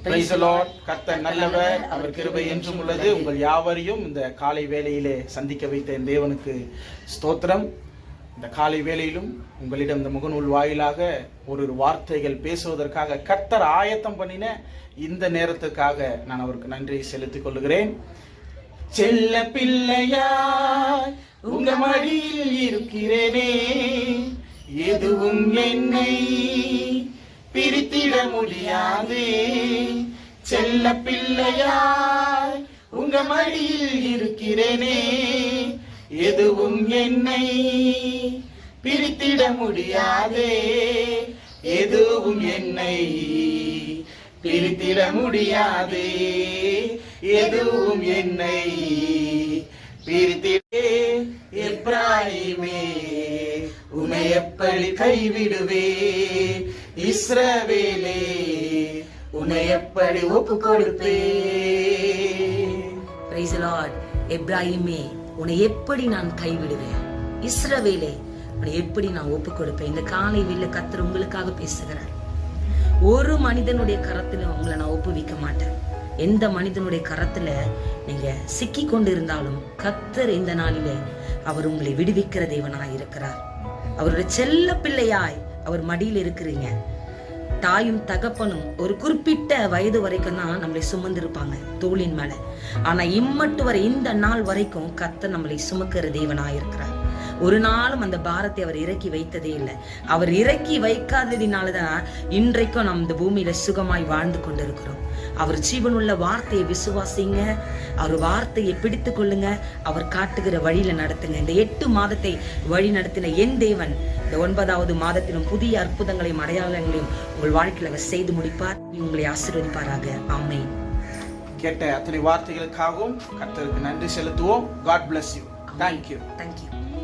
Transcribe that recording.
Praise the Lord. கர்த்தர் நல்லவர், அவர் கிருபை என்றும் உள்ளது. உங்கள் யாவரையும் இந்த காலை வேளையிலே சந்திக்க வைத்த என் தேவனுக்கு ஸ்தோத்திரம். இந்த காலை வேளையிலும் உங்களிடம் இந்த முகநூல் வாயிலாக ஒரு வார்த்தைகள் பேசுவதற்காக கர்த்தர் ஆயத்தம் பண்ணின இந்த நேரத்துக்காக நான் அவருக்கு நன்றி செலுத்திக் கொள்கிறேன். செல்ல பிள்ளையாய் உங்க மடியில் இருக்கிறேனே, எதுவும் என்னை பிரித்திட முடியாதே. செல்ல பிள்ளையாய் உங்க மடியில் இருக்கிறேனே, எதுவும் என்னை பிரித்திட முடியாதே. எதுவும் என்னை பிரித்திட முடியாதே. எதுவும் என்னை பிரித்திட. எப்ராயிமே உன்னை எப்படி கைவிடுவேன், இஸ்ரவேலே உன்னை எப்படி ஒப்பு கொடுப்பேன். Praise the Lord. எப்ராயிமே உன்னை எப்படி நான் கைவிடுவேன், இஸ்ரவேலே உன்னை எப்படி நான் ஒப்பு கொடுப்பேன். இந்த காலை வேளையில கர்த்தர் உங்களுக்காக பேசுகிறார். ஒரு மனிதனுடைய கரத்துல உங்களை நான் ஒப்புவிக்க மாட்டேன். எந்த மனிதனுடைய கரத்துல நீங்க சிக்கி கொண்டு இருந்தாலும் கர்த்தர் இந்த நாளிலே அவர் உங்களை விடுவிக்கிற தேவனாய் இருக்கிறார். அவருடைய செல்ல பிள்ளையாய் அவர் மடியில் இருக்கிறீங்க. தாயும் தகப்பனும் ஒரு குறிப்பிட்ட வயது வரைக்கும் தான் நம்மளை சுமந்திருப்பாங்க தோளின் மேல. ஆனா இம்மட்டு வரை இந்த நாள் வரைக்கும் கர்த்தர் நம்மளை சுமக்கிற தேவனாய் இருக்கிறார். ஒரு நாளும் அந்த பாரத்தை அவர் இறக்கி வைத்ததே இல்லை. அவர் இறக்கி வைக்காததினாலதான் இன்றைக்கும் நாம் இந்த பூமியில சுகமாய் வாழ்ந்து கொண்டிருக்கிறோம். அவர் ஜீவனுள்ள வார்த்தையை விசுவாசிங்க, அவர் வார்த்தையை பிடித்து கொள்ளுங்க, அவர் காட்டுகிற வழியில நடத்துங்க. இந்த 8 மாதத்தை வழி நடத்தின என் தேவன் இந்த 9வது மாதத்திலும் புதிய அற்புதங்களையும் அடையாளங்களையும் உங்கள் வாழ்க்கையில அவர் செய்து முடிப்பார். உங்களை ஆசீர்வதிப்பாராக. ஆமென். கேட்ட அத்தனை வார்த்தைகளுக்காகவும் கர்த்தருக்கு நன்றி செலுத்துவோம். God bless you. Thank you. Thank you.